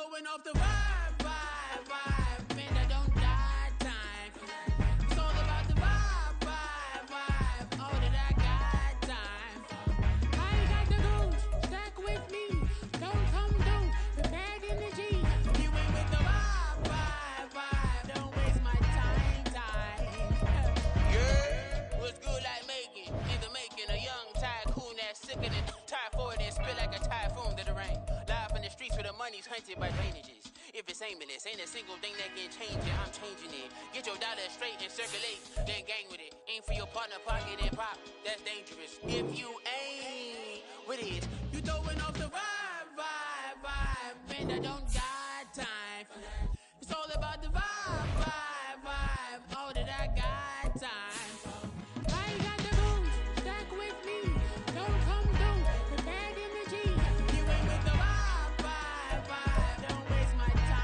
throwing off the vibe, man, I don't got time. It's all about the vibe, all that I got time. I ain't got the goons, stack with me. Don't come through with bad energy. You ain't with the vibe, don't waste my time. Yeah, what's good like making? Either making a young tycoon that's sicker than typhoid and spit like a typhoon to the rain. Live in the streets where the money's hunted by drainages. If it's aimless, ain't a single thing that can change it. I'm changing it. Get your dollar straight and circulate, then gang with it. Aim for your partner, pocket and pop. That's dangerous. If you ain't with it, you throwing off the vibe, man, I don't got time for that. It's all about the vibe, all that I got time for. I ain't got the goons, stack with me. Don't come through with bad energy. You ain't with the vibe, don't waste my time.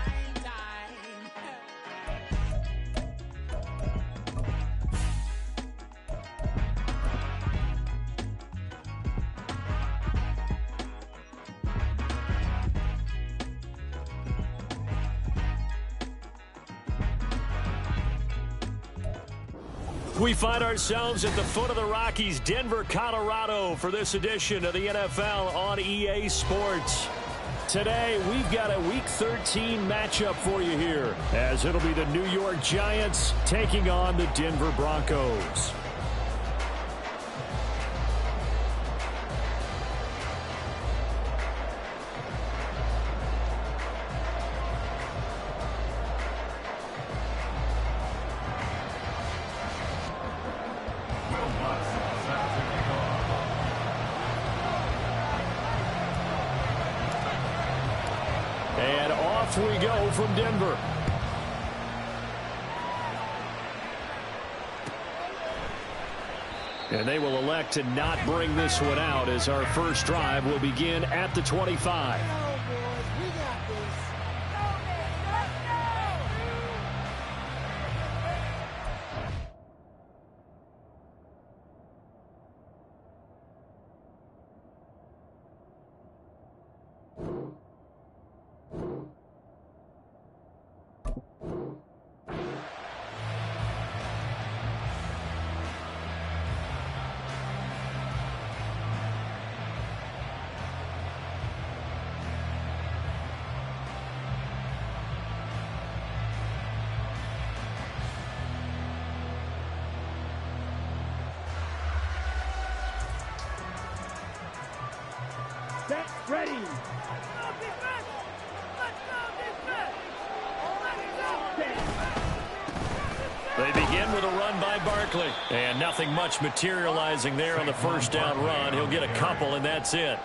We find ourselves at the foot of the Rockies, Denver, Colorado, for this edition of the NFL on EA Sports. Today, we've got a Week 13 matchup for you here, as it'll be the New York Giants taking on the Denver Broncos. And off we go from Denver. And they will elect to not bring this one out, as our first drive will begin at the 25. Set, ready. They begin with a run by Barkley. And nothing much materializing there on the first down run. He'll get a couple, and that's it.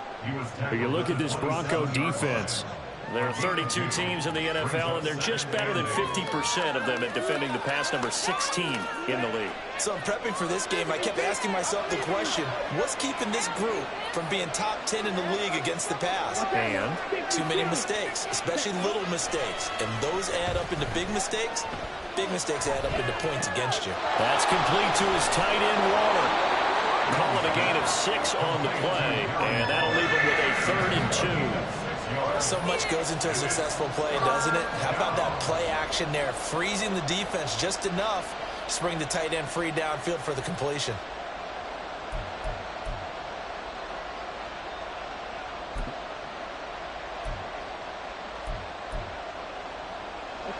You look at this Bronco defense. There are 32 teams in the NFL, and they're just better than 50% of them at defending the pass, number 16 in the league. So I'm prepping for this game. I kept asking myself the question, what's keeping this group from being top 10 in the league against the pass? And too many mistakes, especially little mistakes. And those add up into big mistakes. Big mistakes add up into points against you. That's complete to his tight end, Waller. Call it a gain of 6 on the play, and that'll leave him with a 3rd and 2. So much goes into a successful play, doesn't it? How about that play action there? Freezing the defense just enough to bring the tight end free downfield for the completion.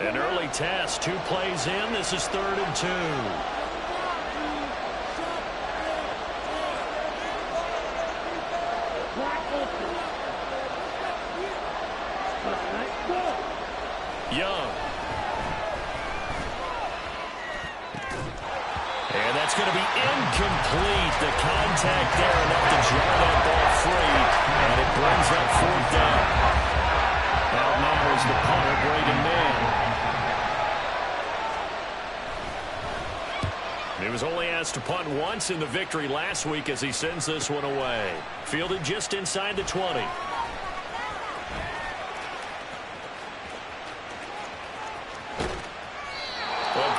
An early test, 2 plays in. This is 3rd and 2. Young. And that's going to be incomplete. The contact there enough to draw that ball free. And it brings up 4th down. Out now is the punter, Braden Mann. He was only asked to punt once in the victory last week as he sends this one away. Fielded just inside the 20.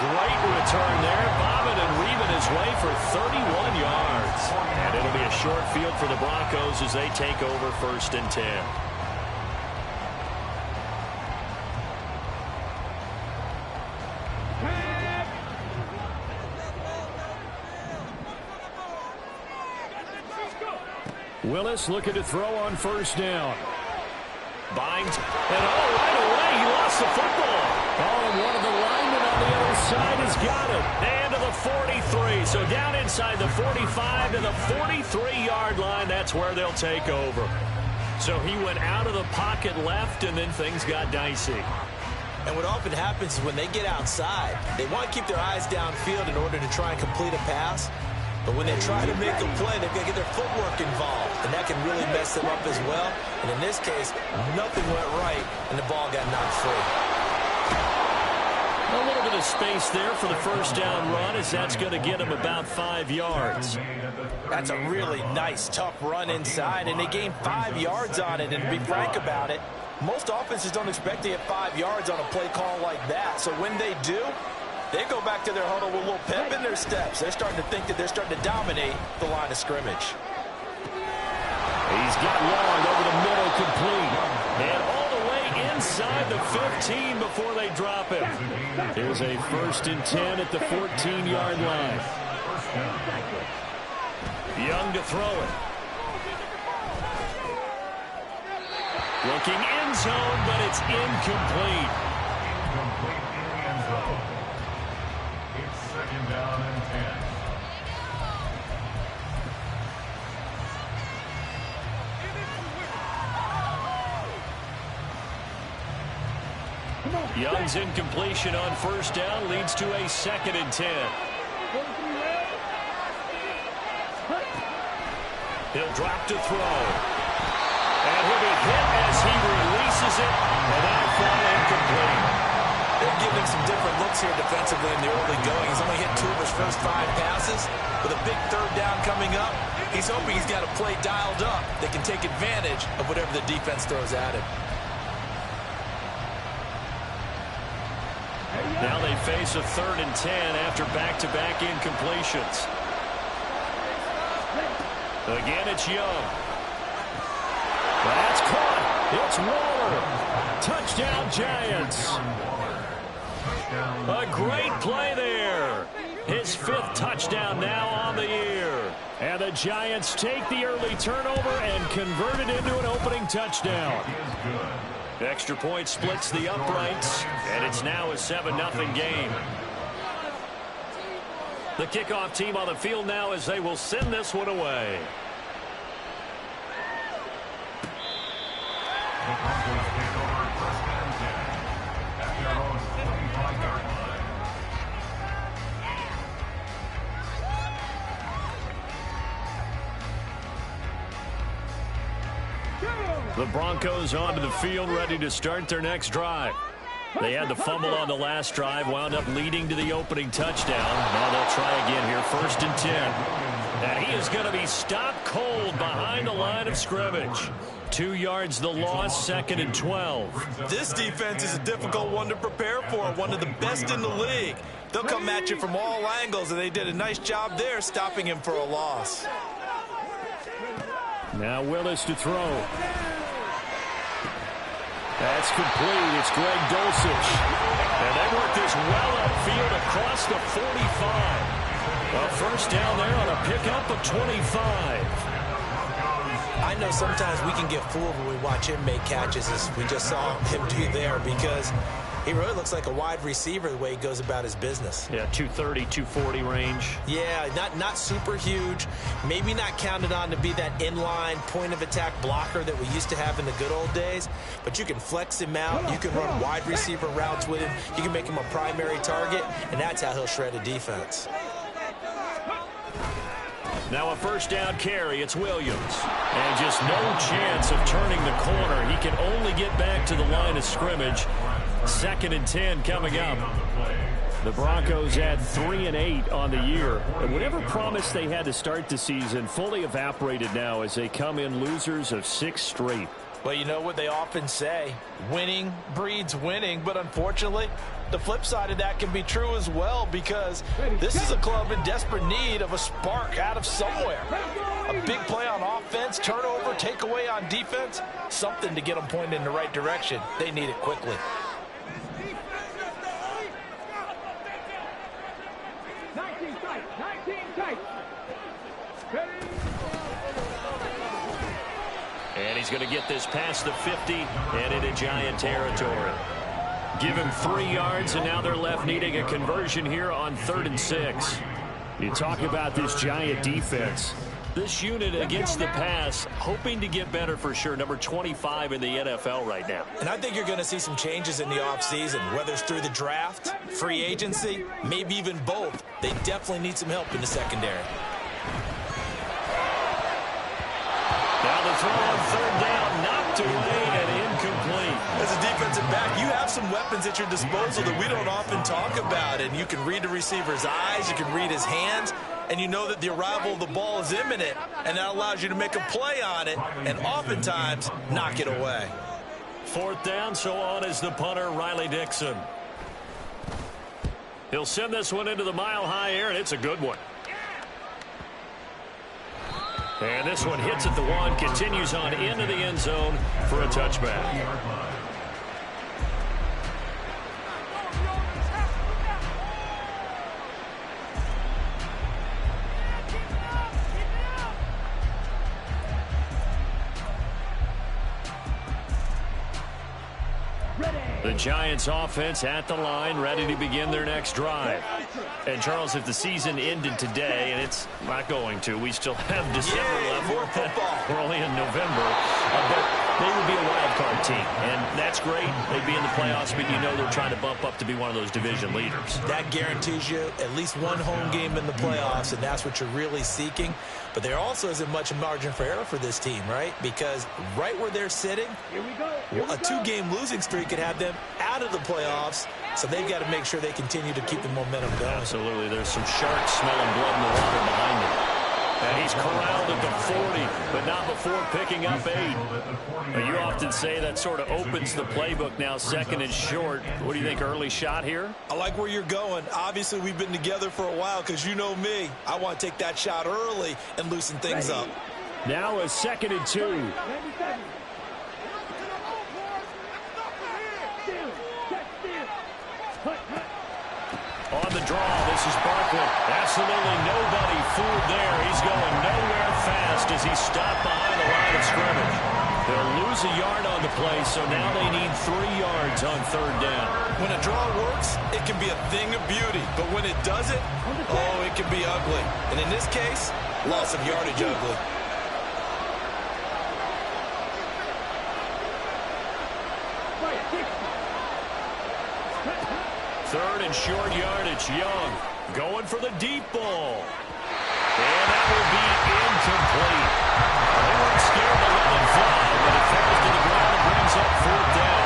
Great return there, bobbing and weaving his way for 31 yards. And it'll be a short field for the Broncos as they take over 1st and 10. Willis looking to throw on first down. Binds, and right away, he lost the football. And one of the linemen on the other side has got it. And to the 43. So down inside the 45 to the 43-yard line. That's where they'll take over. So he went out of the pocket left, and then things got dicey. And what often happens is when they get outside, they want to keep their eyes downfield in order to try and complete a pass. But when they try to make a play, they've got to get their footwork involved, and that can really mess them up as well. And in this case, nothing went right, and the ball got knocked free. A little bit of space there for the first down run, as that's going to get him about 5 yards. That's a really nice, tough run inside, and they gained 5 yards on it. And to be frank about it, most offenses don't expect to get 5 yards on a play call like that. So when they do, they go back to their huddle with a little pep in their steps. They're starting to think that they're starting to dominate the line of scrimmage. He's got long over the middle, complete. And all the way inside the 15 before they drop him. Here's a 1st and 10 at the 14-yard line. Young to throw it. Looking end zone, but it's incomplete. It's 2nd down and 10. Young's incompletion on first down leads to a 2nd and 10. He'll drop to throw. And he'll be hit as he releases it, and that'll fall incomplete. They're giving some different looks here defensively in the early going. He's only hit 2 of his first 5 passes. With a big 3rd down coming up, he's hoping he's got a play dialed up that can take advantage of whatever the defense throws at him. Now they face a 3rd and 10 after back-to-back incompletions. Again, it's Young. That's caught. It's Waller. Touchdown, Giants. A great play there. His 5th touchdown now on the year. And the Giants take the early turnover and convert it into an opening touchdown. Extra point splits the uprights, and it's now a 7-0 game. The kickoff team on the field now as they will send this one away. The Broncos take over 1st and 10 at their own 45-yard line. The Broncos onto the field, ready to start their next drive. They had the fumble on the last drive, wound up leading to the opening touchdown. Now they'll try again here, 1st and 10. And he is going to be stopped cold behind the line of scrimmage. 2 yards the loss, 2nd and 12. This defense is a difficult one to prepare for, one of the best in the league. They'll come at you from all angles, and they did a nice job there stopping him for a loss. Now Willis to throw. That's complete. It's Greg Dulcich. And they work this well upfield across the 45. A 1st down there on a pickup of 25. I know sometimes we can get fooled when we watch him make catches, as we just saw him do there, because he really looks like a wide receiver the way he goes about his business. Yeah, 230, 240 range. Yeah, not super huge. Maybe not counted on to be that inline point-of-attack blocker that we used to have in the good old days. But you can flex him out. You can run wide receiver routes with him. You can make him a primary target, and that's how he'll shred a defense. Now a 1st down carry. It's Williams. And just no chance of turning the corner. He can only get back to the line of scrimmage. 2nd and 10 coming up. The Broncos at 3-8 on the year. And whatever promise they had to start the season fully evaporated now as they come in losers of 6 straight. Well, you know what they often say, winning breeds winning, but unfortunately, the flip side of that can be true as well, because this is a club in desperate need of a spark out of somewhere. A big play on offense, turnover, takeaway on defense, something to get them pointed in the right direction. They need it quickly. he's going to get this past the 50 and into Giant territory. Give him 3 yards, and now they're left needing a conversion here on 3rd and 6. You talk about this Giant defense. This unit against the pass, hoping to get better for sure. Number 25 in the NFL right now. And I think you're going to see some changes in the offseason, whether it's through the draft, free agency, maybe even both. They definitely need some help in the secondary. Now the throw on 3rd down, knocked away and incomplete. As a defensive back, you have some weapons at your disposal that we don't often talk about. And you can read the receiver's eyes, you can read his hands, and you know that the arrival of the ball is imminent, and that allows you to make a play on it and oftentimes knock it away. 4th down, so on is the punter, Riley Dixon. He'll send this one into the mile-high air, and it's a good one. And this one hits at the 1, continues on into the end zone for a touchback. The Giants offense at the line, ready to begin their next drive. And Charles, if the season ended today, and it's not going to, we still have December left. More football. We're only in November. But they would be a wild card team, and that's great. They'd be in the playoffs, but you know they're trying to bump up to be one of those division leaders. That guarantees you at least one home game in the playoffs, and that's what you're really seeking. But there also isn't much margin for error for this team, right? Because right where they're sitting, a 2-game losing streak could have them out of the playoffs, so they've got to make sure they continue to keep the momentum going. Absolutely. There's some sharks smelling blood in the water behind them. And he's corralled at the 40, but not before picking up 8. Now, you often say that sort of opens the playbook now, 2nd and short. What do you think, early shot here? I like where you're going. Obviously, we've been together for a while because you know me. I want to take that shot early and loosen things up. Now a 2nd and 2. On the draw, this is Barkley. Absolutely nobody fooled there. He's going nowhere fast as he's stopped behind the line of scrimmage. They'll lose a yard on the play, so now they need 3 yards on 3rd down. When a draw works, it can be a thing of beauty. But when it doesn't, oh, it can be ugly. And in this case, loss of yardage ugly. Third and short yardage. Young going for the deep ball. And that will be incomplete. They weren't scared to let it fly, but it falls to the ground and brings up 4th down.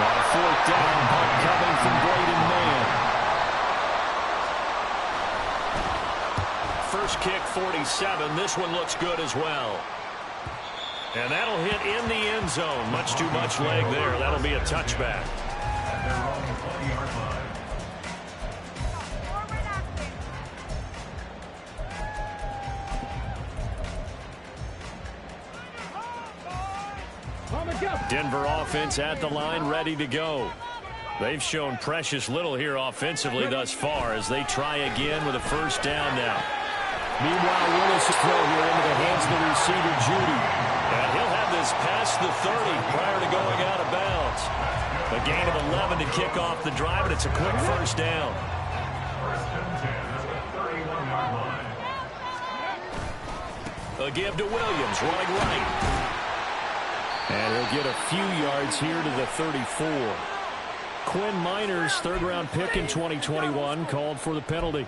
On 4th down, punt coming from Braden Mann. First kick, 47. This one looks good as well. And that'll hit in the end zone. Much too much leg there. That'll be a touchback. Denver offense at the line, ready to go. They've shown precious little here offensively thus far as they try again with a 1st down now. Meanwhile, Willis is throw here into the hands of the receiver, Judy. And he'll have this past the 30 prior to going out of bounds. A gain of 11 to kick off the drive, and it's a quick 1st down. A give to Williams, running right. And he'll get a few yards here to the 34. Quinn Miners, 3rd-round pick in 2021, called for the penalty.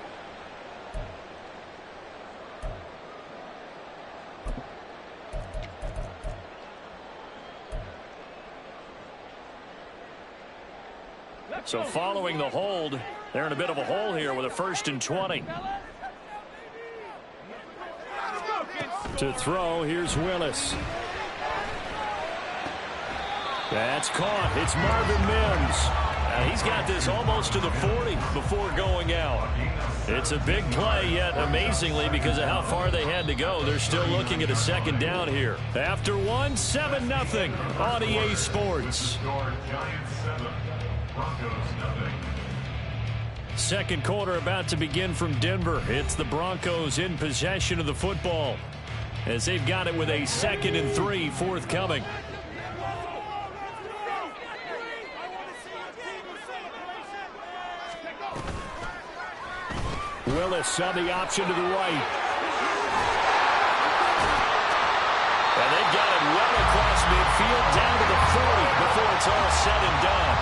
So following the hold, they're in a bit of a hole here with a 1st and 20. To throw, here's Willis. That's caught. It's Marvin Mims. He's got this almost to the 40 before going out. It's a big play, yet amazingly, because of how far they had to go, they're still looking at a 2nd down here. After 7-0 on EA Sports. Second quarter about to begin from Denver. It's the Broncos in possession of the football. as they've got it with a 2nd and 3 forthcoming. Willis on the option to the right. And they've got it well across midfield down to the 40 before it's all said and done.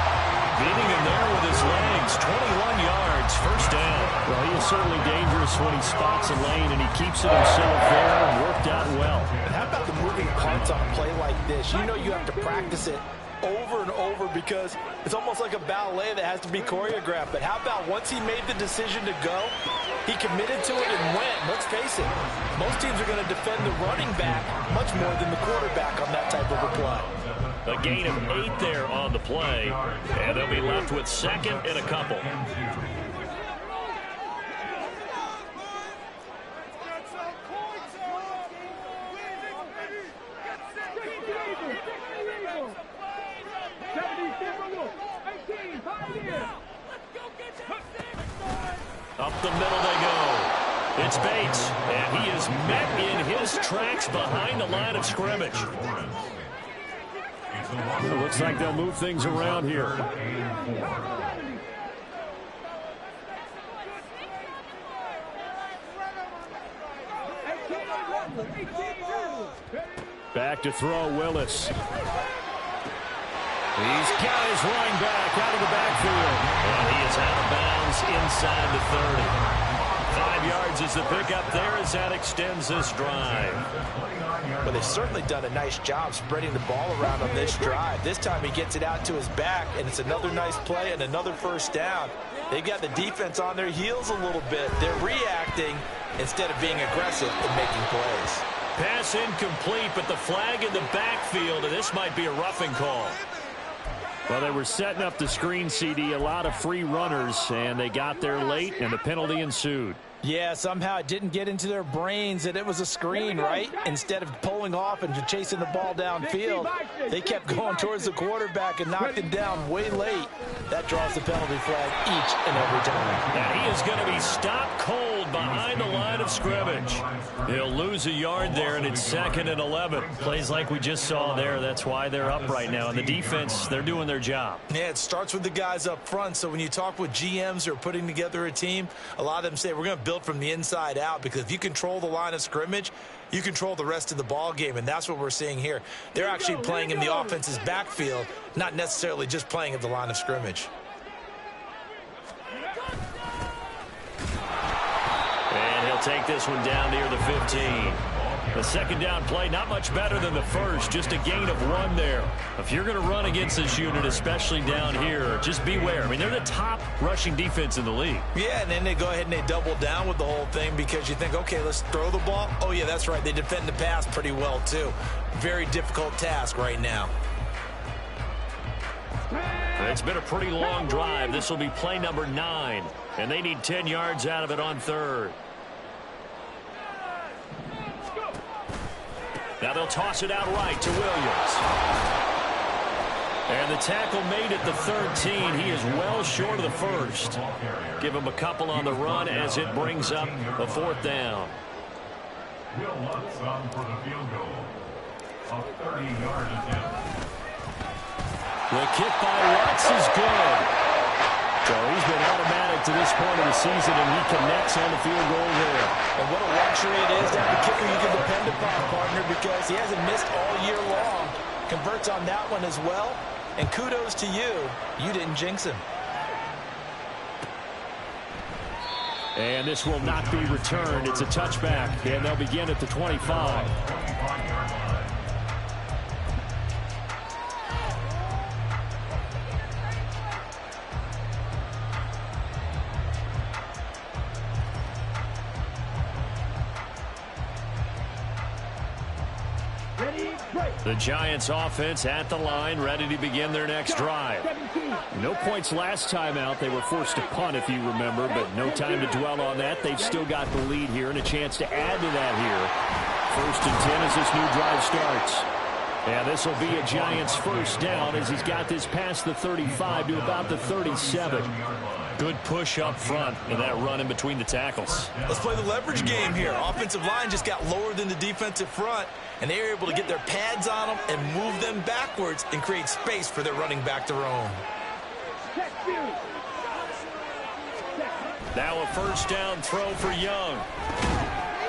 Beating him there with his legs, 21 yards, first down. Well, he is certainly dangerous when he spots a lane, and he keeps it himself there and worked out well. And how about the moving parts on a play like this? You know you have to practice it over and over because it's almost like a ballet that has to be choreographed. But how about once he made the decision to go, he committed to it and went. Let's face it, most teams are going to defend the running back much more than the quarterback on that type of a play. A gain of 8 there on the play, and they'll be left with 2nd and a couple. Up the middle they go. It's Bates, and he is met in his tracks behind the line of scrimmage. It looks like they'll move things around here. Back to throw, Willis. He's got his running back out of the backfield. And he is out of bounds inside the 30. 5 yards is the pickup there as that extends this drive. But they've certainly done a nice job spreading the ball around on this drive. This time he gets it out to his back, and it's another nice play and another first down. They've got the defense on their heels a little bit. They're reacting instead of being aggressive and making plays. Pass incomplete, but the flag in the backfield, and this might be a roughing call. Well, they were setting up the screen, CD, a lot of free runners, and they got there late, and the penalty ensued. Yeah, somehow it didn't get into their brains that it was a screen, right? Instead of pulling off and chasing the ball downfield, they kept going towards the quarterback and knocked him down way late. That draws the penalty flag each and every time. And he is going to be stopped cold behind the line of scrimmage. He'll lose a yard there, and it's 2nd and 11. Plays like we just saw there. That's why they're up right now. And the defense, they're doing their job. Yeah, it starts with the guys up front. So when you talk with GMs who are putting together a team, a lot of them say we're going to build from the inside out, because if you control the line of scrimmage, you control the rest of the ball game, and that's what we're seeing here. They're actually playing in the offense's backfield, not necessarily just playing at the line of scrimmage. And he'll take this one down near the 15. The second down play, not much better than the first, just a gain of 1 there. If you're going to run against this unit, especially down here, just beware. I mean, they're the top rushing defense in the league. Yeah, and then they go ahead and they double down with the whole thing because you think, okay, let's throw the ball. Oh, yeah, that's right. They defend the pass pretty well, too. Very difficult task right now. It's been a pretty long drive. This will be play number 9, and they need 10 yards out of it on 3rd. Now they'll toss it out right to Williams. And the tackle made at the 13. He is well short of the first. Give him a couple on the run as it brings up a 4th down. Will Lutz on for the field goal. A 30-yard attempt. The kick by Lutz is good. So he's been automatic to this point of the season, and he connects on the field goal there. And what a luxury it is to have a kicker you can depend upon, partner, because he hasn't missed all year long. Converts on that one as well. And kudos to you. You didn't jinx him. And this will not be returned. It's a touchback, and they'll begin at the 25. The Giants offense at the line, ready to begin their next drive. No points last time out. They were forced to punt, if you remember, but no time to dwell on that. They've still got the lead here and a chance to add to that here. 1st and 10 as this new drive starts. And this will be a Giants first down as he's got this past the 35 to about the 37. Good push up front in that run in between the tackles. Let's play the leverage game here. Offensive line just got lower than the defensive front, and they were able to get their pads on them and move them backwards and create space for their running back to roam. Now a first down throw for Young.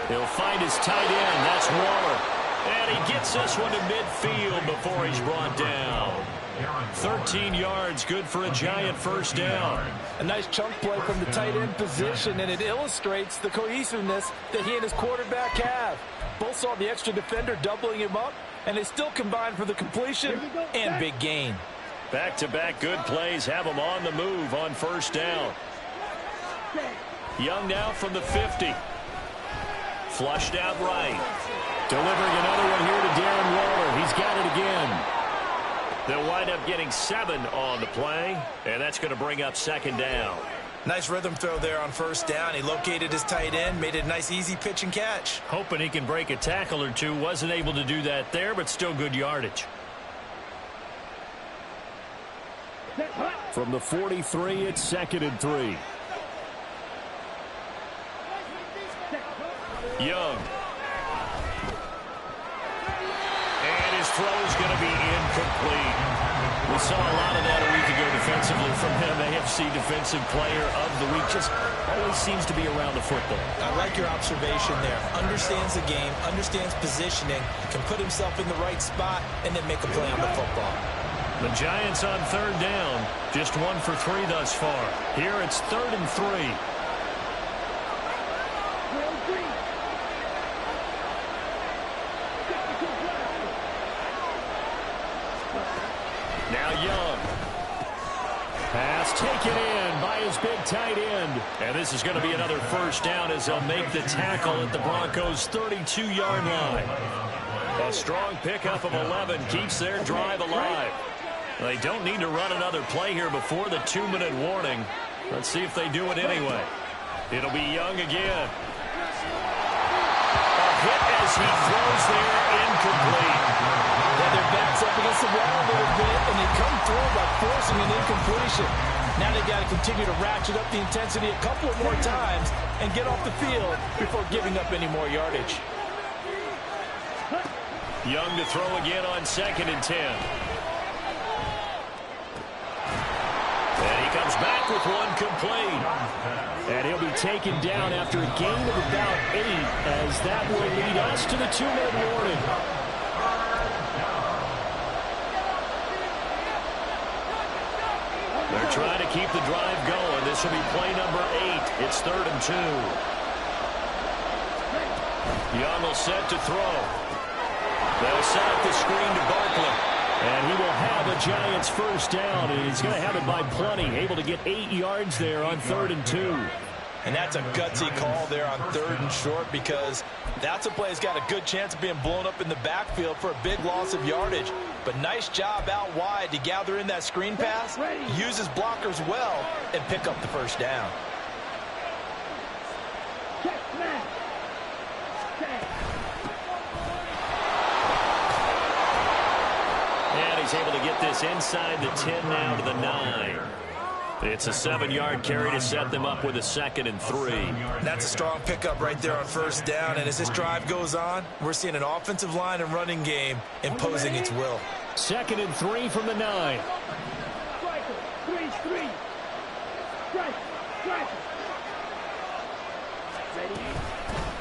He'll find his tight end. That's Waller. And he gets this one to midfield before he's brought down. 13 yards, good for a Giant first down. A nice chunk play from the tight end position, and it illustrates the cohesiveness that he and his quarterback have. Both saw the extra defender doubling him up, and they still combined for the completion and big gain. Back-to-back good plays have him on the move on first down. Young now from the 50. Flushed out right. Delivering another one here to Darren Waller. He's got it again. They'll wind up getting 7 on the play, and that's going to bring up second down. Nice rhythm throw there on first down. He located his tight end, made it a nice easy pitch and catch. Hoping he can break a tackle or two. Wasn't able to do that there, but still good yardage. From the 43, it's 2nd and 3. Young. And his throw is going to be incomplete. We saw a lot of that a week ago defensively from him. AFC Defensive Player of the Week. Just always seems to be around the football. I like your observation there. Understands the game, understands positioning, can put himself in the right spot, and then make a play on the football. The Giants on third down. Just 1 for 3 thus far. Here it's 3rd and 3. Now Young. Pass taken in by his big tight end. And this is going to be another first down as they'll make the tackle at the Broncos' 32-yard line. A strong pickup of 11 keeps their drive alive. They don't need to run another play here before the 2-minute warning. Let's see if they do it anyway. It'll be Young again. A hit as he throws there, incomplete. Their backs up against the wall a little bit, and they come through by forcing an incompletion. Now they've got to continue to ratchet up the intensity a couple of more times and get off the field before giving up any more yardage. Young to throw again on 2nd and 10. And he comes back with one complete. And he'll be taken down after a gain of about 8, as that will lead us to the 2-minute warning. They're trying to keep the drive going. This will be play number 8. It's 3rd and 2. Young will set to throw. They'll set up the screen to Barkley. And he will have a Giants first down, and he's going to have it by plenty. Able to get 8 yards there on 3rd and 2. And that's a gutsy call there on 3rd and short, because that's a play that's got a good chance of being blown up in the backfield for a big loss of yardage. But nice job out wide to gather in that screen pass, use his blockers well, and pick up the first down. And he's able to get this inside the 10 now to the 9. It's a 7-yard carry to set them up with a 2nd and 3. That's a strong pickup right there on first down. And as this drive goes on, we're seeing an offensive line and running game imposing its will. 2nd and 3 from the 9.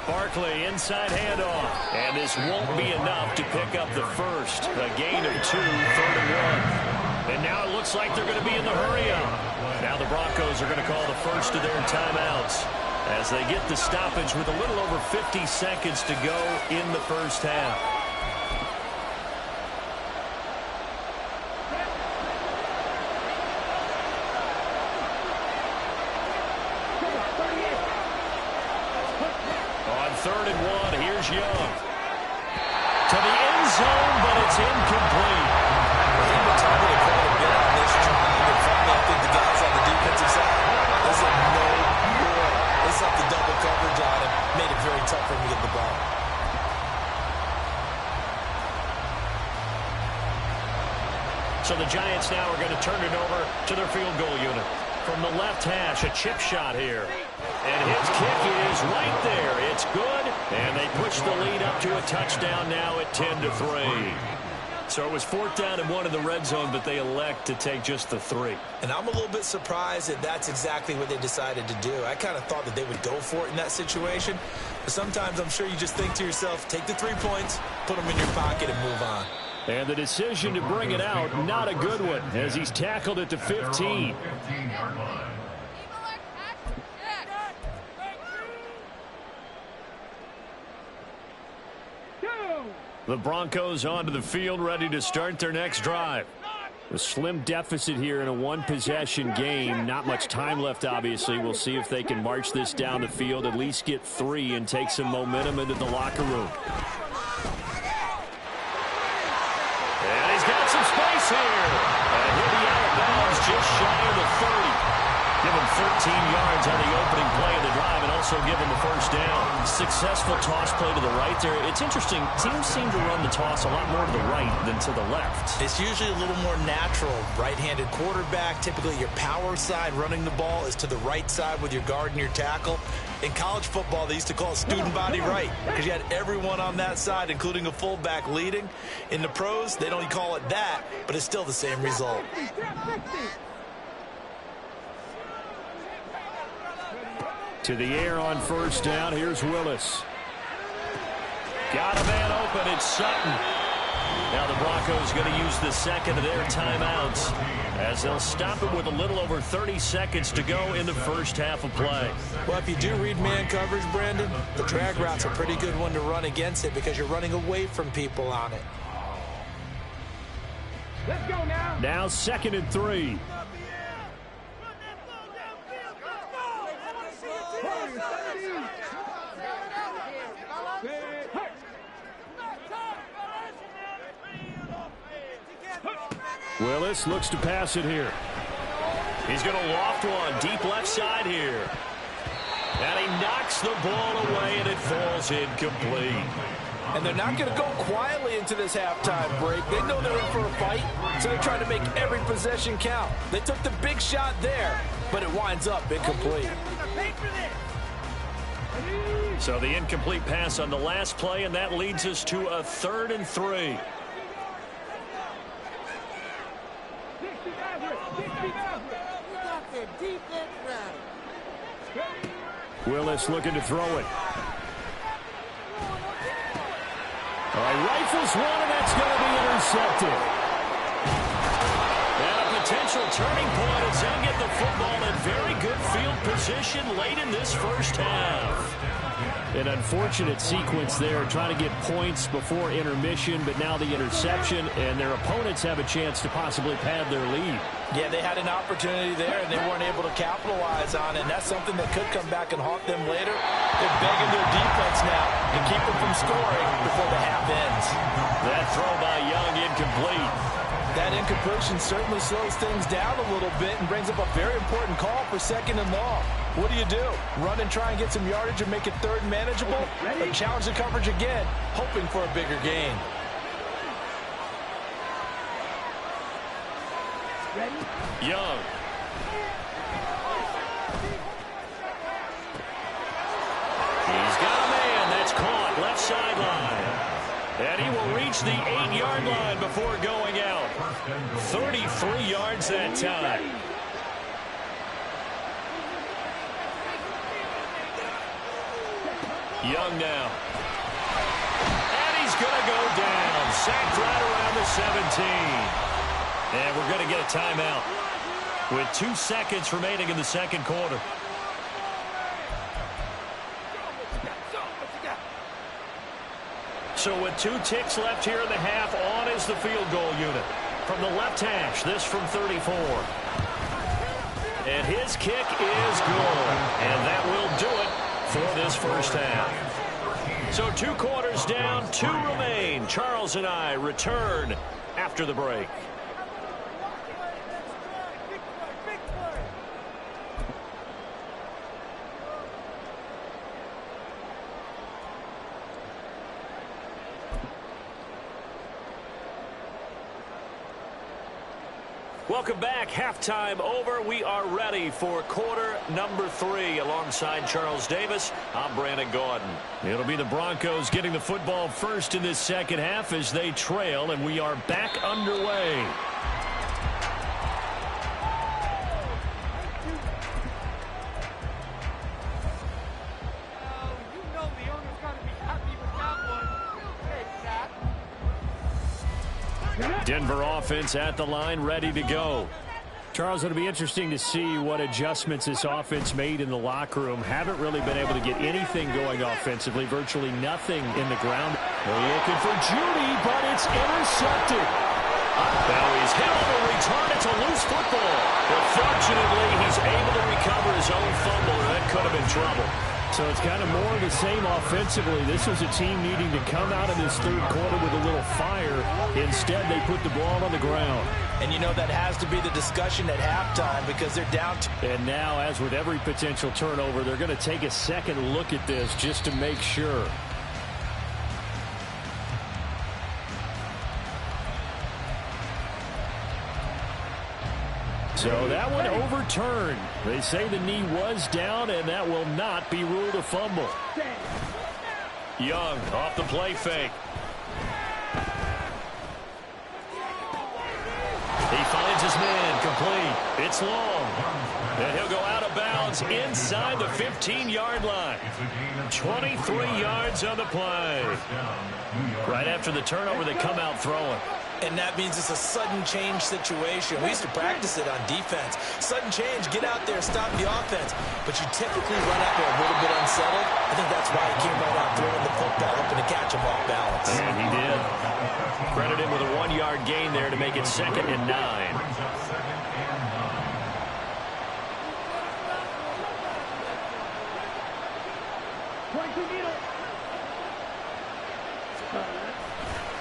Barkley inside handoff. And this won't be enough to pick up the first. A gain of 2, 3rd and 1. And now it looks like they're going to be in the hurry-up. Now the Broncos are going to call the first of their timeouts as they get the stoppage with a little over 50 seconds to go in the first half. On 3rd and 1, here's Young. To the end zone, but it's incomplete. Tough for him to get the ball. So the Giants now are going to turn it over to their field goal unit. From the left hash, a chip shot here. And his kick is right there. It's good. And they push the lead up to a touchdown now at 10-3. So it was 4th down and 1 in the red zone, but they elect to take just the 3. And I'm a little bit surprised that that's exactly what they decided to do. I kind of thought that they would go for it in that situation. But sometimes I'm sure you just think to yourself, take the 3 points, put them in your pocket, and move on. And the decision to bring it out, not a good one, as he's tackled at the 15. The Broncos onto the field, ready to start their next drive. A slim deficit here in a one-possession game. Not much time left, obviously. We'll see if they can march this down the field, at least get 3, and take some momentum into the locker room. And he's got some space here. And he'll be out of bounds just shy of the 30. Give him 13 yards on the opening play of the drive and also give him a first down. Successful toss play to the right there. It's interesting. Teams seem to run the toss a lot more to the right than to the left. It's usually a little more natural. Right-handed quarterback, typically your power side running the ball is to the right side with your guard and your tackle. In college football, they used to call it student body right because you had everyone on that side, including a fullback leading. In the pros, they don't call it that, but it's still the same result. To the air on first down. Here's Willis. Got a man open. It's Sutton. Now the Broncos going to use the second of their timeouts as they'll stop it with a little over 30 seconds to go in the first half of play. Well, if you do read man coverage, Brandon, the drag route's a pretty good one to run against it because you're running away from people on it. Let's go now. Now 2nd and 3. Willis looks to pass it here. He's going to loft one deep left side here. And he knocks the ball away, and it falls incomplete. And they're not going to go quietly into this halftime break. They know they're in for a fight, so they're trying to make every possession count. They took the big shot there, but it winds up incomplete. So the incomplete pass on the last play, and that leads us to a 3rd and 3. Willis looking to throw it. All right, rifles one, and that's going to be intercepted. And a potential turning point as they'll get the football in very good field position late in this first half. An unfortunate sequence there, trying to get points before intermission, but now the interception, and their opponents have a chance to possibly pad their lead. Yeah, they had an opportunity there, and they weren't able to capitalize on it, and that's something that could come back and haunt them later. They're begging their defense now to keep them from scoring before the half ends. That throw by Young incomplete. That incompletion certainly slows things down a little bit and brings up a very important call for 2nd and long. What do? Run and try and get some yardage and make it 3rd manageable? Or challenge the coverage again, hoping for a bigger gain? Young. He's got a man. That's caught. Left sideline. And he will reach the 8-yard line before going out. 33 yards that time. Young now. And he's going to go down. Sacked right around the 17. And we're going to get a timeout with 2 seconds remaining in the second quarter. So with 2 ticks left here in the half, on is the field goal unit. From the left hash, this from 34. And his kick is good. And that will do it for this first half. So 2 quarters down, 2 remain. Charles and I return after the break. Welcome back. Halftime over. We are ready for quarter number 3. Alongside Charles Davis, I'm Brandon Gaudin. It'll be the Broncos getting the football first in this second half as they trail, and we are back underway. Denver offense at the line, ready to go. Charles, it'll be interesting to see what adjustments this offense made in the locker room. Haven't really been able to get anything going offensively, virtually nothing in the ground. They're looking for Judy, but it's intercepted. Now he's hit on the return. It's a loose football. But fortunately, he's able to recover his own fumble. That could have been trouble. So it's kind of more of the same offensively. This was a team needing to come out of this third quarter with a little fire. Instead, they put the ball on the ground. And you know that has to be the discussion at halftime because they're down. And now, as with every potential turnover, they're going to take a second look at this just to make sure. So that one overturned. They say the knee was down, and that will not be ruled a fumble. Young off the play fake. He finds his man complete. It's long. And he'll go out of bounds inside the 15-yard line. 23 yards on the play. Right after the turnover, they come out throwing. And that means it's a sudden change situation. We used to practice it on defense. Sudden change, get out there, stop the offense. But you typically run out there a little bit unsettled. I think that's why he came right out throwing the football, hoping to catch him off balance. And he did. Credit him with a 1-yard gain there to make it 2nd and 9.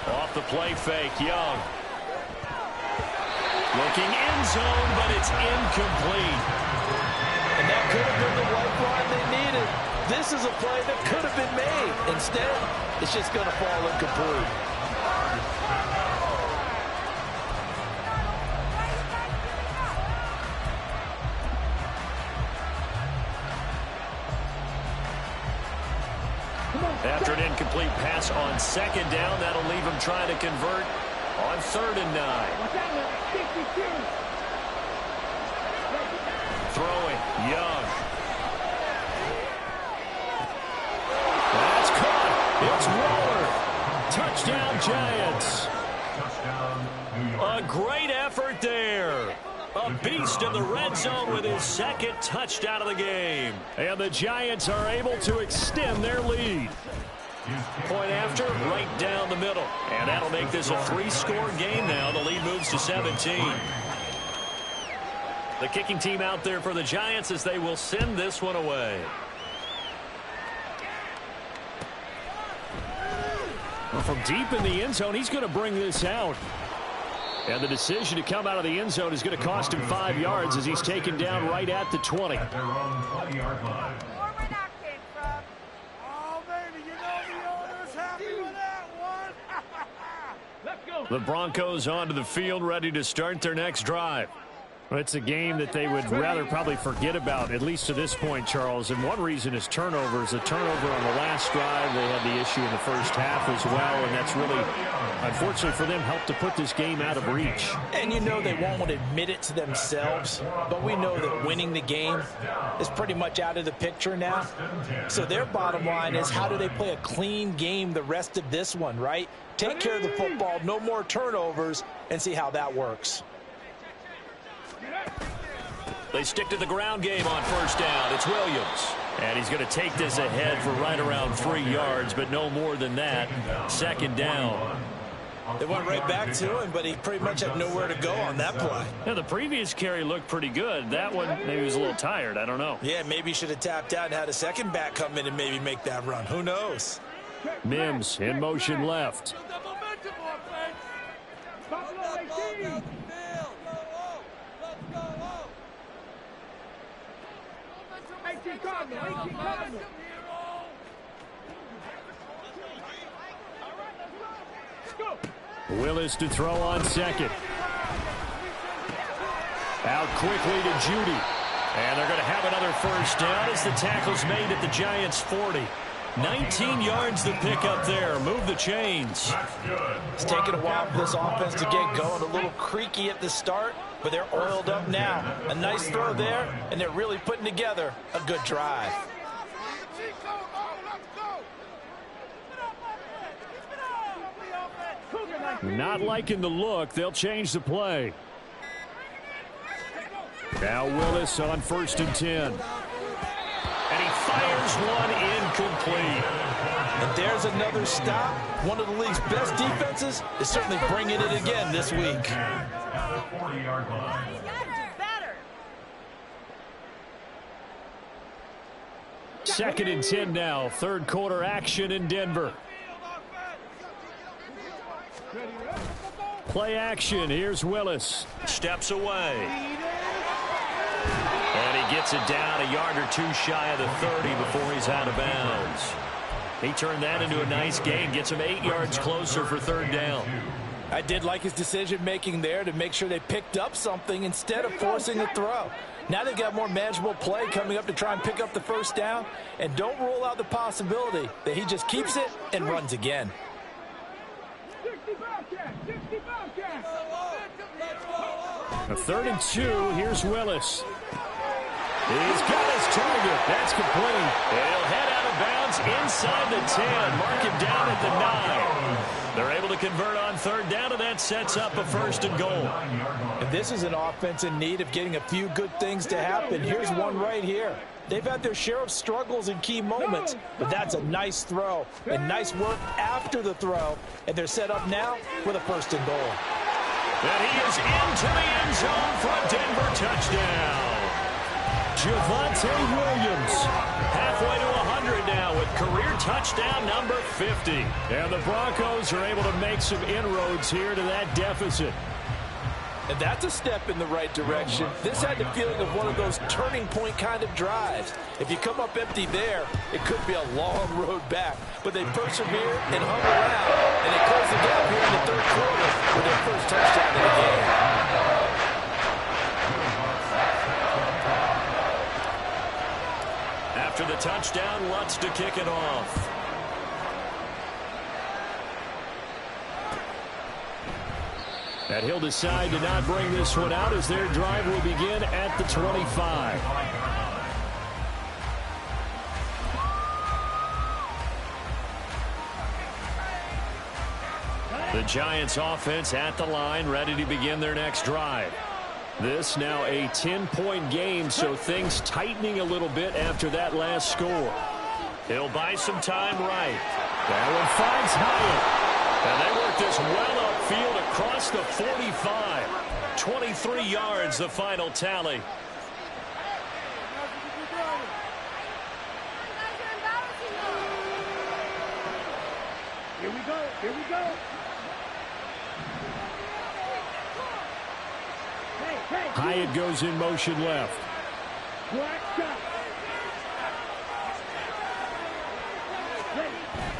Off the play fake, Young. Looking end zone, but it's incomplete. And that could have been the lifeline they needed. This is a play that could have been made. Instead, it's just going to fall incomplete. After an incomplete pass on 2nd down, that'll leave him trying to convert on 3rd and 9. Throwing, Young. That's caught. It's Waller. Touchdown, Giants. A great effort there. A beast in the red zone with his 2nd touchdown of the game. And the Giants are able to extend their lead. Point after, right down the middle. And that'll make this a 3-score game now. The lead moves to 17. The kicking team out there for the Giants as they will send this one away. Well, from deep in the end zone, he's going to bring this out. And the decision to come out of the end zone is going to cost him 5 yards as he's taken down right at the 20. At their own 20-yard line. The Broncos onto the field, ready to start their next drive. Well, it's a game that they would rather probably forget about, at least to this point, Charles. And one reason is turnovers. A turnover on the last drive. They had the issue in the first half as well, and that's really, unfortunately for them, helped to put this game out of reach. And you know they won't admit it to themselves, but we know that winning the game is pretty much out of the picture now. So their bottom line is, how do they play a clean game the rest of this one, right? Take care of the football, no more turnovers, and see how that works. They stick to the ground game on 1st down. It's Williams. And he's going to take this ahead for right around 3 yards, but no more than that. 2nd down. They went right back to him, but he pretty much had nowhere to go on that play. Yeah, the previous carry looked pretty good. That one, maybe he was a little tired. I don't know. Yeah, maybe he should have tapped out and had a second back come in and maybe make that run. Who knows? Mims in motion left. Willis to throw on 2nd. Out quickly to Judy. And they're going to have another first down as the tackle's made at the Giants' 40. 19 yards to pick up there. Move the chains. It's taken a while for this offense to get going. A little creaky at the start, but they're oiled up now. A nice throw there, and they're really putting together a good drive. Not liking the look. They'll change the play. Now Willis on 1st and 10. And he fires one incomplete. And there's another stop. One of the league's best defenses is certainly bringing it again this week. At the 40-yard line. Second and 10 now. Third quarter action in Denver. Play action. Here's Willis. Steps away. And he gets it down a yard or two shy of the 30 before he's out of bounds. He turned that into a nice gain. Gets him 8 yards closer for third down. I did like his decision-making there to make sure they picked up something instead of forcing a throw. Now they've got more manageable play coming up to try and pick up the first down. And don't rule out the possibility that he just keeps it and runs again. A 3rd and 2. Here's Willis. He's got his target. That's complete. And he'll head out of bounds inside the 10. Mark him down at the 9. They're able to convert on third down, and that sets up a 1st and goal. And this is an offense in need of getting a few good things to happen. Here's one right here. They've had their share of struggles in key moments, but that's a nice throw and nice work after the throw. And they're set up now with a 1st and goal. And he is into the end zone for a Denver touchdown. Javonte Williams. Halfway to 100 now with career touchdown number 50. And the Broncos are able to make some inroads here to that deficit. And that's a step in the right direction. This had the feeling of one of those turning point kind of drives. If you come up empty there, it could be a long road back. But they persevered and hung around, and they closed the gap here in the 3rd quarter with their first touchdown of the game. After the touchdown, Lutz to kick it off. And he'll decide to not bring this one out as their drive will begin at the 25. The Giants offense at the line, ready to begin their next drive. This now a 10-point game, so things tightening a little bit after that last score. He'll buy some time right. That one finds Hyatt. And they work this well upfield across the 45. 23 yards, the final tally. Here we go. Here we go. Hyatt goes in motion left.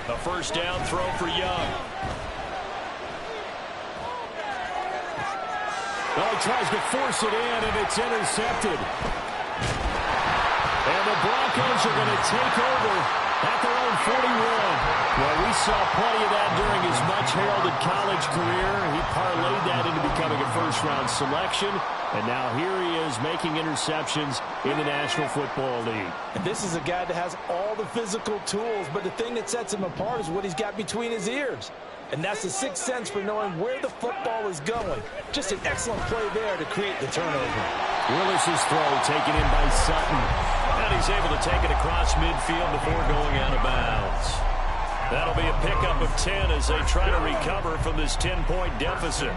A 1st down throw for Young. Oh, he tries to force it in, and it's intercepted. And the Broncos are going to take over at their own 41. Well, we saw plenty of that during his much-heralded college career. He parlayed that into becoming a first-round selection. And now here he is making interceptions in the National Football League. And this is a guy that has all the physical tools, but the thing that sets him apart is what he's got between his ears. And that's the sixth sense for knowing where the football is going. Just an excellent play there to create the turnover. Willis's throw taken in by Sutton. And he's able to take it across midfield before going out of bounds. That'll be a pickup of 10 as they try to recover from this 10-point deficit.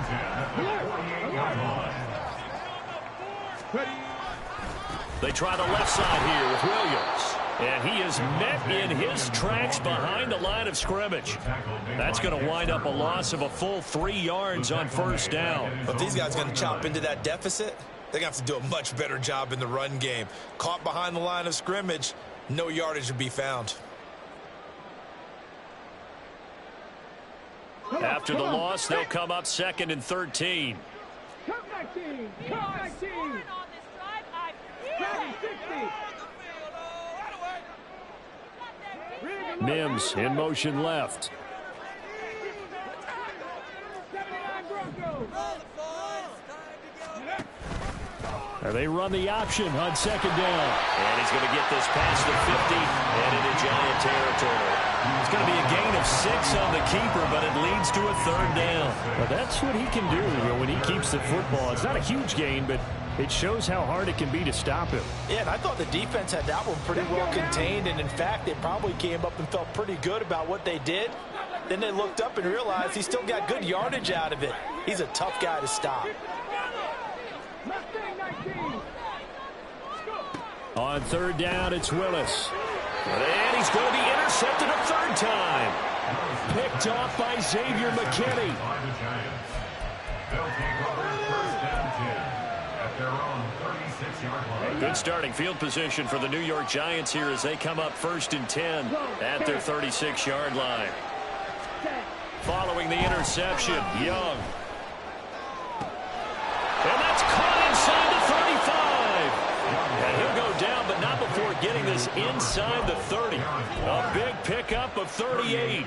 They try the left side here with Williams. And he is met in his tracks behind the line of scrimmage. That's going to wind up a loss of a full 3 yards on 1st down. But these guys are going to chop into that deficit. They're going to have to do a much better job in the run game. Caught behind the line of scrimmage, no yardage to be found. After the loss, they'll come up 2nd and 13. 19. 19. Mims in motion left. They run the option on second down. And he's going to get this past the 50 and into Giant territory. It's going to be a gain of 6 on the keeper, but it leads to a third down. Well, that's what he can do, when he keeps the football. It's not a huge gain, but it shows how hard it can be to stop him. Yeah, and I thought the defense had that one pretty well contained, and in fact, they probably came up and felt pretty good about what they did. Then they looked up and realized he still got good yardage out of it. He's a tough guy to stop. On third down, it's Willis. And he's going to be intercepted a third time. Picked off by Xavier McKinney. They'll take over first and 10 at their own 36-yard line. Good starting field position for the New York Giants here as they come up first and 10 at their 36-yard line. Following the interception, Young. And that's caught inside the 35. And he'll go down, but not before getting this inside the 30. A big pickup of 38.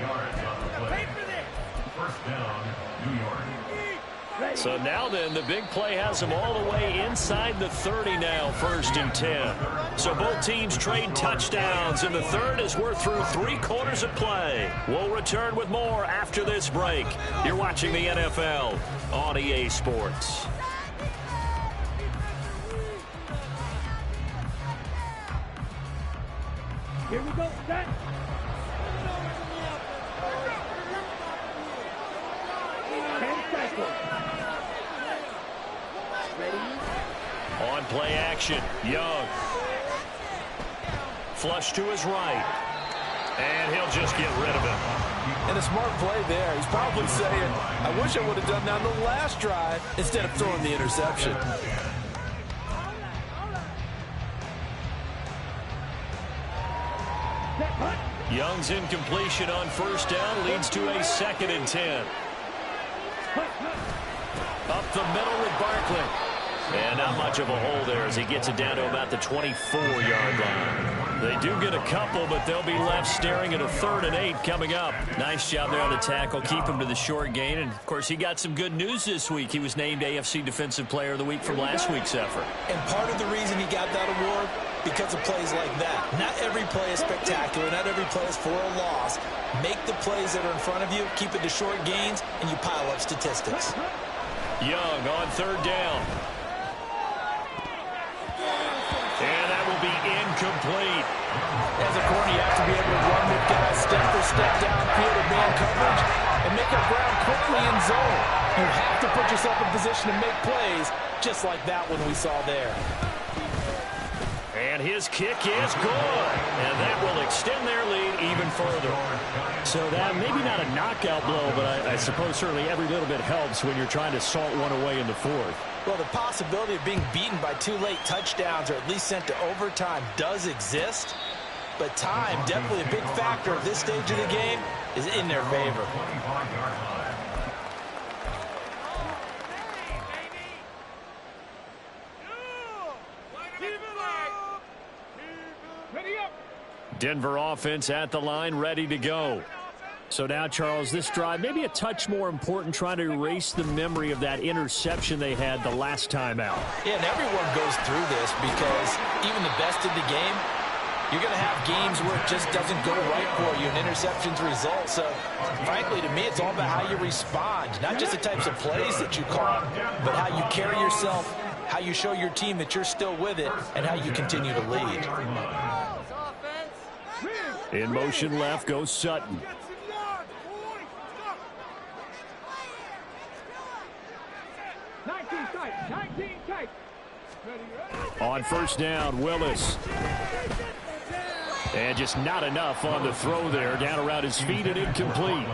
First down, New York. So now then, the big play has them all the way inside the 30 now, first and 10. So both teams trade touchdowns in the third as we're through 3 quarters of play. We'll return with more after this break. You're watching the NFL on EA Sports. Here we go. Set. On play action, Young. Flush to his right. And he'll just get rid of it. And a smart play there. He's probably saying, I wish I would have done that on the last drive instead of throwing the interception. Young's incompletion on first down leads to a second and 10. Up the middle with Barkley. And not much of a hole there as he gets it down to about the 24-yard line. They do get a couple, but they'll be left staring at a 3rd and 8 coming up. Nice job there on the tackle. Keep him to the short gain. And, of course, he got some good news this week. He was named AFC Defensive Player of the Week from last week's effort. And part of the reason he got that award, because of plays like that. Not every play is spectacular. Not every play is for a loss. Make the plays that are in front of you, keep it to short gains, and you pile up statistics. Young on third down. And that will be incomplete. As a corner, you have to be able to run with guys step for step downfield in man coverage and make up ground quickly in zone. You have to put yourself in position to make plays, just like that one we saw there. And his kick is good. And that will extend their lead even further. So that maybe not a knockout blow, but I suppose certainly every little bit helps when you're trying to salt one away in the 4th. Well, the possibility of being beaten by 2 late touchdowns or at least sent to overtime does exist. But time, definitely a big factor at this stage of the game, is in their favor. Denver offense at the line, ready to go. So now, Charles, this drive maybe a touch more important, trying to erase the memory of that interception they had the last time out. Yeah, and everyone goes through this because even the best in the game, you're going to have games where it just doesn't go right for you, and interceptions result. So, frankly, to me, it's all about how you respond, not just the types of plays that you call, but how you carry yourself, how you show your team that you're still with it, and how you continue to lead. In motion left goes Sutton. On first down, Willis. And just not enough on the throw there. Down around his feet and incomplete.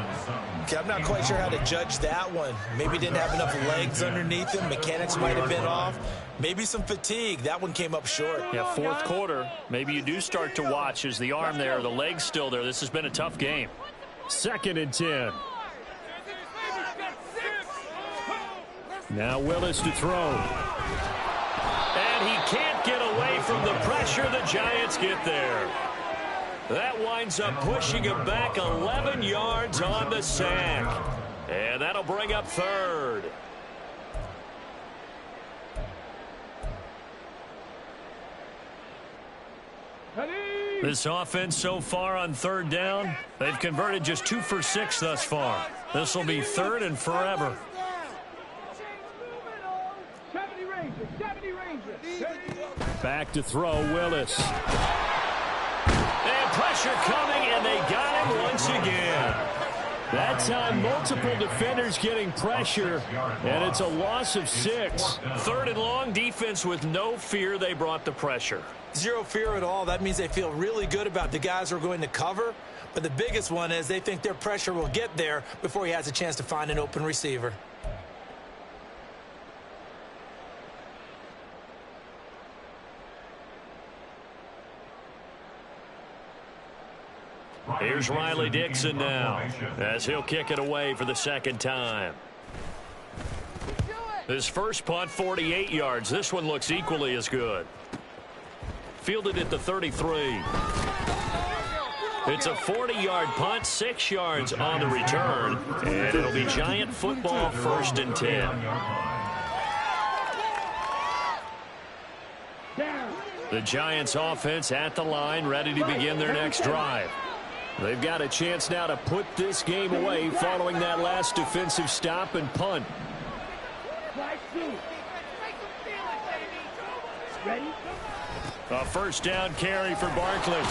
Okay, I'm not quite sure how to judge that one. Maybe didn't have enough legs underneath him. Mechanics might have been off. Maybe some fatigue. That one came up short. Yeah, 4th quarter. Maybe you do start to watch as the arm there, the leg's still there. This has been a tough game. 2nd and 10. Now Willis to throw. And he can't get away from the pressure. The Giants get there. That winds up pushing him back 11 yards on the sack. And that'll bring up third. This offense so far on third down, they've converted just 2 for 6 thus far. This will be third and forever. Back to throw, Willis. And pressure coming, and they got him once again. That time, multiple defenders getting pressure, and it's a loss of 6. Third and long, defense with no fear. They brought the pressure. Zero fear at all. That means they feel really good about the guys who are going to cover. But the biggest one is they think their pressure will get there before he has a chance to find an open receiver. Here's Riley Dixon now as he'll kick it away for the second time. His first punt, 48 yards. This one looks equally as good. Fielded at the 33. It's a 40-yard punt, 6 yards on the return, and it'll be Giant football, 1st and 10. The Giants offense at the line, ready to begin their next drive. They've got a chance now to put this game away following that last defensive stop and punt. A first down carry for Barkley.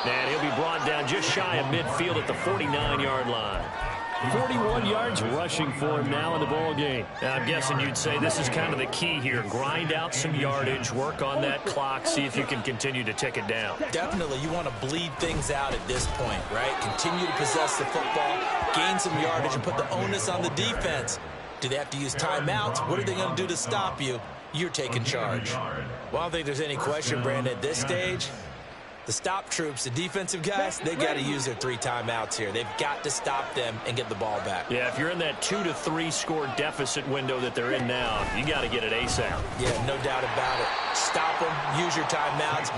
And he'll be brought down just shy of midfield at the 49-yard line. 41 yards rushing for him now in the ball game. Now, I'm guessing you'd say this is kind of the key here. Grind out some yardage, work on that clock, see if you can continue to tick it down. Definitely, you want to bleed things out at this point, right? Continue to possess the football, gain some yardage, and put the onus on the defense. Do they have to use timeouts? What are they going to do to stop you? You're taking charge. Well, I don't think there's any question, Brandon, at this stage. The stop troops, the defensive guys, they got to use their 3 timeouts here. They've got to stop them and get the ball back. Yeah, if you're in that 2 to 3 score deficit window that they're in now, you got to get it ASAP. Yeah, no doubt about it. Stop them, use your timeouts.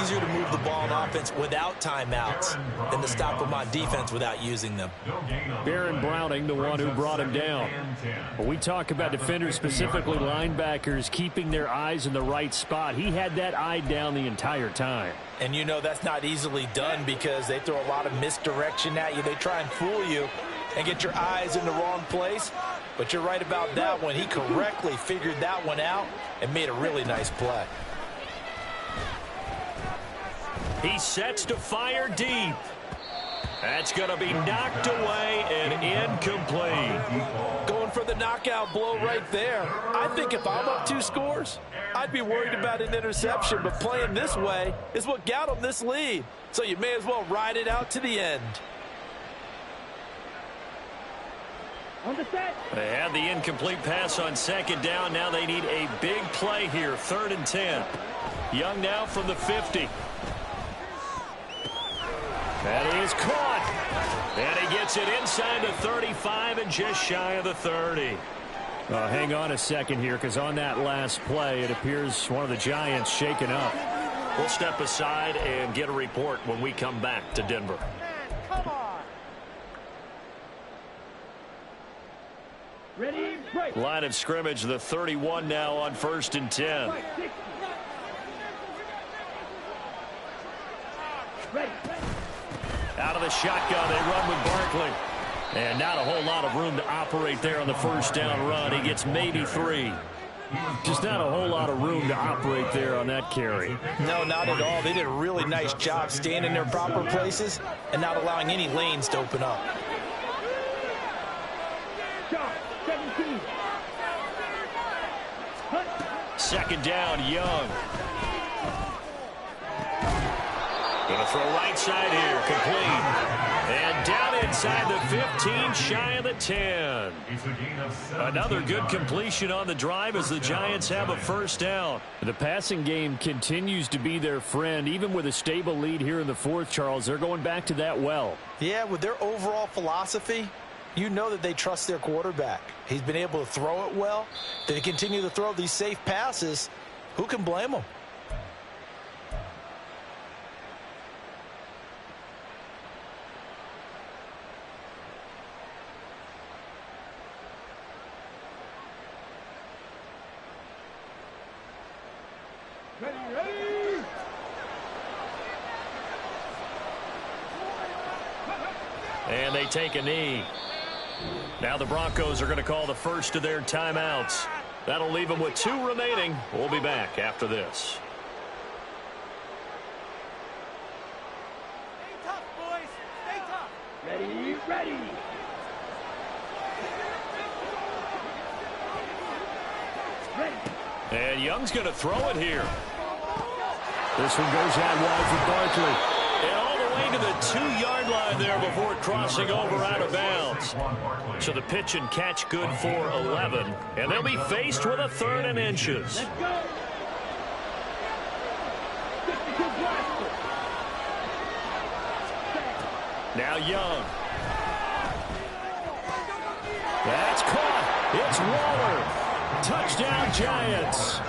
Easier to move the ball on offense without timeouts than to stop them on defense without using them. Baron Browning, the one who brought him down. When we talk about defenders, specifically linebackers, keeping their eyes in the right spot, he had that eye down the entire time. And you know that's not easily done because they throw a lot of misdirection at you. They try and fool you and get your eyes in the wrong place. But you're right about that one. He correctly figured that one out and made a really nice play. He sets to fire deep. That's going to be knocked away and incomplete. Going for the knockout blow right there. I think if I'm up 2 scores, I'd be worried about an interception, but playing this way is what got them this lead. So you may as well ride it out to the end. They had the incomplete pass on second down. Now they need a big play here, 3rd and 10. Young now from the 50. That is caught. And he gets it inside the 35 and just shy of the 30. Hang on a second here, because on that last play, it appears one of the Giants shaken up. We'll step aside and get a report when we come back to Denver. Come on. Ready, break. Line of scrimmage, the 31 now on 1st and 10. Ready. Out of the shotgun, they run with Barkley. And not a whole lot of room to operate there on the first down run. He gets maybe 3. Just not a whole lot of room to operate there on that carry. No, not at all. They did a really nice job staying in their proper places and not allowing any lanes to open up. Shot, 17. Second down, Young. Going to throw right side here, complete. And down inside the 15, shy of the 10. Another good completion on the drive as the Giants have a first down. The passing game continues to be their friend. Even with a stable lead here in the 4th, Charles, they're going back to that well. Yeah, with their overall philosophy, you know that they trust their quarterback. He's been able to throw it well. They continue to throw these safe passes. Who can blame them? And they take a knee. Now the Broncos are going to call the first of their timeouts. That'll leave them with 2 remaining. We'll be back after this. Stay tough, boys. Stay tough. Ready, ready. And Young's going to throw it here. This one goes out wide for Barkley. And all the way to the 2-yard line there before crossing over out of bounds. So the pitch and catch good for 11. And they'll be faced with a 3rd and inches. Let's go. Now Young. That's caught. It's Waller. Touchdown, Giants.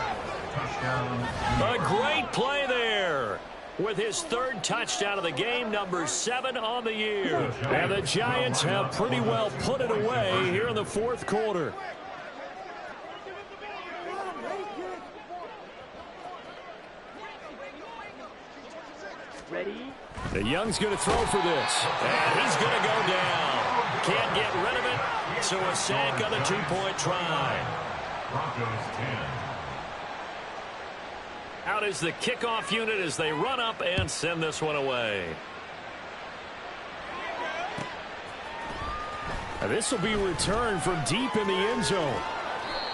A great play there. With his 3rd touchdown of the game, number 7 on the year. And the Giants have pretty well put it away here in the 4th quarter. Ready? The Young's going to throw for this. And he's going to go down. Can't get rid of it. So a sack on the 2-point try. Broncos 10. Out is the kickoff unit as they run up and send this one away. Now this will be returned from deep in the end zone.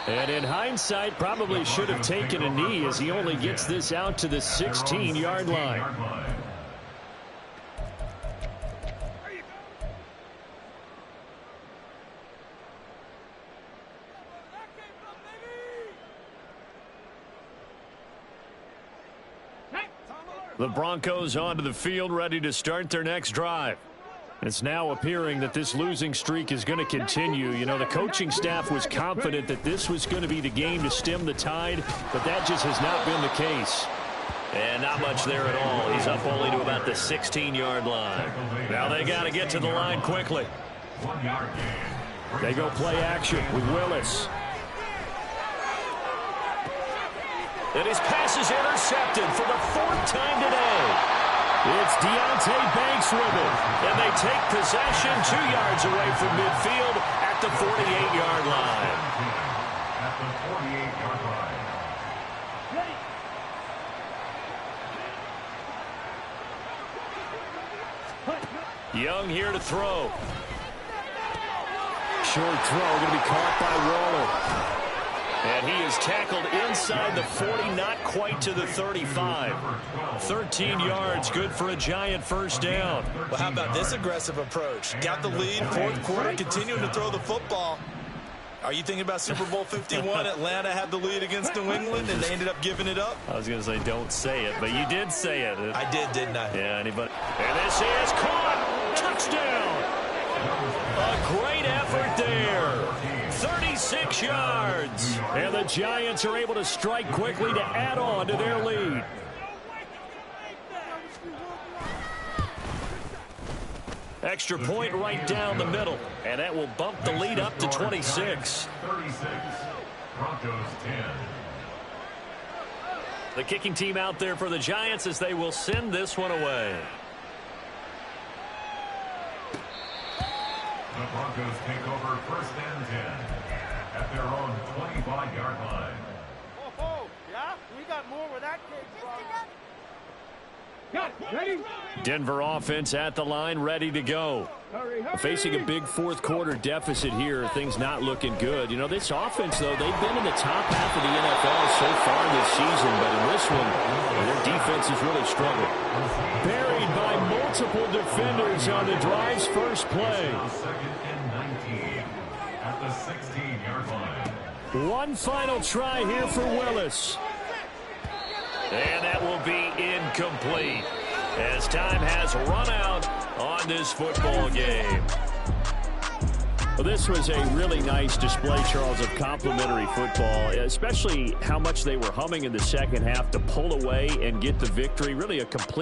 And in hindsight, probably should have taken a knee as he only gets this out to the 16-yard line. The Broncos onto the field, ready to start their next drive. It's now appearing that this losing streak is going to continue. You know, the coaching staff was confident that this was going to be the game to stem the tide, but that just has not been the case. And not much there at all. He's up only to about the 16-yard line. Now they got to get to the line quickly. They go play action with Willis. And his pass is intercepted for the 4th time today. It's Deonte Banks with it. And they take possession 2 yards away from midfield at the 48-yard line. At the 48-yard line. Young here to throw. Short throw going to be caught by Waller. And he is tackled inside the 40, not quite to the 35. 13 yards, good for a Giant first down. Well, how about this aggressive approach? Got the lead, 4th quarter, continuing to throw the football. Are you thinking about Super Bowl 51? Atlanta had the lead against New England, and they ended up giving it up? I was going to say don't say it, but you did say it. I did, didn't I? Yeah, anybody? And this is caught. Touchdown. A great effort there. 36 yards. And the Giants are able to strike quickly to add on to their lead. Extra point right down the middle. And that will bump the lead up to 26. 36. Broncos 10. The kicking team out there for the Giants as they will send this one away. The Broncos take over 1st and 10 at their own 25-yard line. Oh, yeah? We got more where that came from. Got it. Ready? Denver offense at the line, ready to go. Hurry, hurry. Facing a big 4th quarter deficit here, things not looking good. You know, this offense, though, they've been in the top half of the NFL so far this season, but in this one, their defense has really struggled. Buried by multiple defenders on the drive's first play. 2nd and 19 at the 16-yard line. One final try here for Willis. And that will be incomplete as time has run out on this football game. Well, this was a really nice display, Charles, of complimentary football, especially how much they were humming in the second half to pull away and get the victory. Really a complete